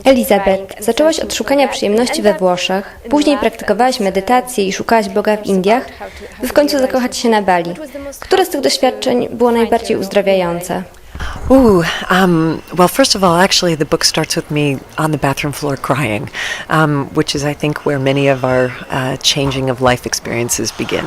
Elizabeth, zaczęłaś od szukania przyjemności we Włoszech, później praktykowałaś medytację i szukałaś Boga w Indiach, by w końcu zakochać się na Bali. Które z tych doświadczeń było najbardziej uzdrawiające? Well, first of all, actually, the book starts with me on the bathroom floor crying, which is, I think, where many of our changing of life experiences begin.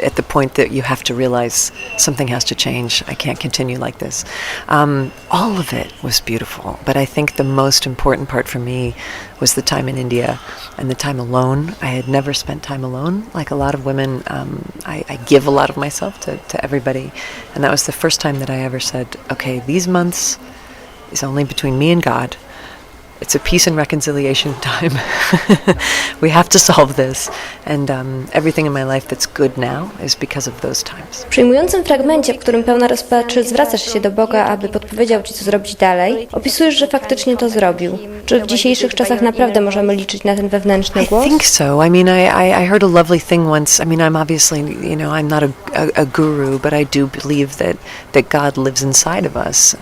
At the point that you have to realize something has to change. I can't continue like this. All of it was beautiful, but I think the most important part for me was the time in India and the time alone. I had never spent time alone. Like a lot of women, I give a lot of myself to everybody. And that was the first time that I ever said, okay, these months is only between me and God. It's a peace and reconciliation time. We have to solve this. And everything in my life that's good now is because of those times. W przejmującym fragmencie, w którym pełna rozpaczy zwracasz się do Boga, aby podpowiedział Ci, co zrobić dalej, opisujesz, że faktycznie to zrobił. Czy w dzisiejszych czasach naprawdę możemy liczyć na ten wewnętrzny głos? I think so. I mean, I heard a lovely thing once. I mean, I'm obviously, I'm not a guru, but I do believe that God lives inside of us.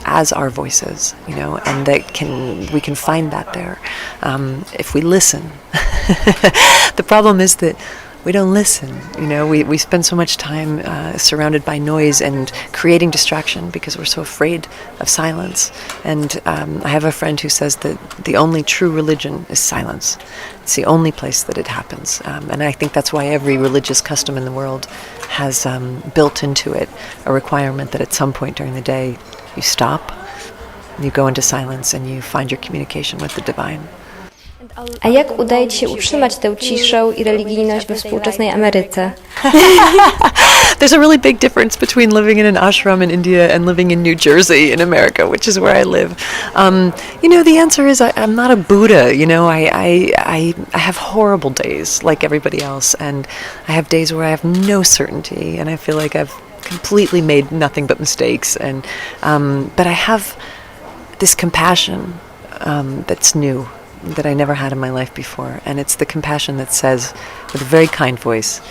As our voices, and we can find that there if we listen. The problem is that we don't listen. We spend so much time surrounded by noise and creating distraction because we're so afraid of silence. And I have a friend who says that the only true religion is silence. It's the only place that it happens. And I think that's why every religious custom in the world has built into it a requirement that at some point during the day you stop, you go into silence, and you find your communication with the divine. A jak udaje Ci się utrzymać tę ciszę i religijność we współczesnej Ameryce? There's a really big difference between living in an ashram in India and living in New Jersey in America, which is where I live. The answer is I'm not a Buddha. I have horrible days like everybody else, and I have days where I have no certainty, and I feel like I've completely made nothing but mistakes, and but I have this compassion that's new, that I never had in my life before, and it's the compassion that says, with a very kind voice,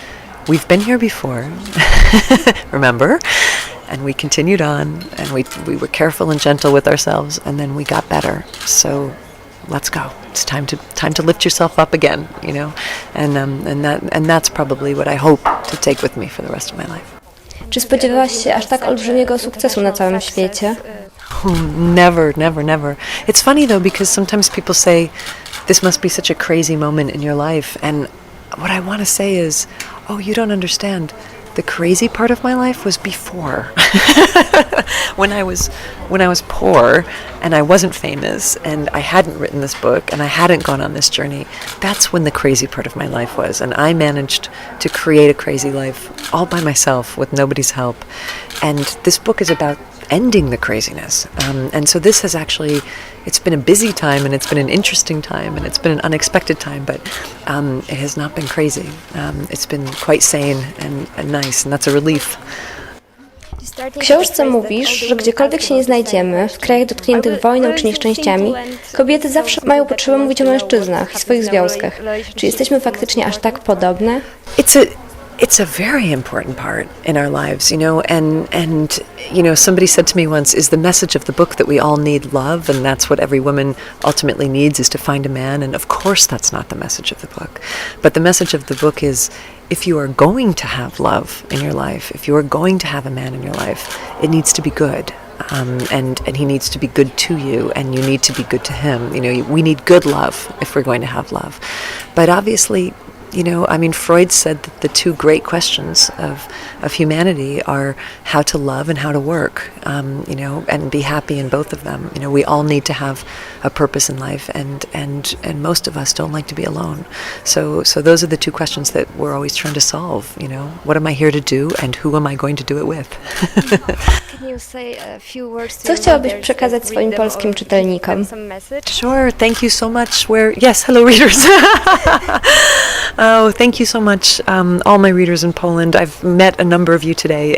we've been here before, remember, and we continued on, and we were careful and gentle with ourselves, and then we got better, so let's go. It's time to lift yourself up again, and that's probably what I hope to take with me for the rest of my life. Czy spodziewałaś się aż tak olbrzymiego sukcesu na całym świecie? Never. It's funny though, because sometimes people say this must be such a crazy moment in your life, and what I want to say is, you don't understand. The crazy part of my life was before. when I was poor and I wasn't famous and I hadn't written this book and I hadn't gone on this journey, that's when the crazy part of my life was, and I managed to create a crazy life all by myself with nobody's help. And this book is about ending the craziness, and so this has actually, it's been a busy time, and it's been an interesting time, and it's been an unexpected time, but it has not been crazy. It's been quite sane and nice, and that's a relief. W książce mówisz, że gdziekolwiek się nie znajdziemy, w krajach dotkniętych wojną czy nieszczęściami, kobiety zawsze mają potrzebę mówić o mężczyznach i swoich związkach. Czy jesteśmy faktycznie aż tak podobne? It's a very important part in our lives, and somebody said to me once, is the message of the book that we all need love, and that's what every woman ultimately needs, is to find a man, and of course that's not the message of the book. But the message of the book is, if you are going to have love in your life, if you are going to have a man in your life, it needs to be good. And he needs to be good to you, and you need to be good to him. We need good love if we're going to have love. But obviously, Freud said that the two great questions of humanity are how to love and how to work, and be happy in both of them. We all need to have a purpose in life, and most of us don't like to be alone. So those are the two questions that we're always trying to solve. What am I here to do, and who am I going to do it with? Co chciałabyś przekazać swoim polskim czytelnikom? Sure, thank you so much. Yes, hello readers. Oh, thank you so much, all my readers in Poland. I've met a number of you today,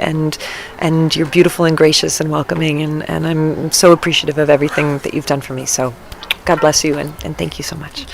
and you're beautiful and gracious and welcoming, and I'm so appreciative of everything that you've done for me. So God bless you, and thank you so much.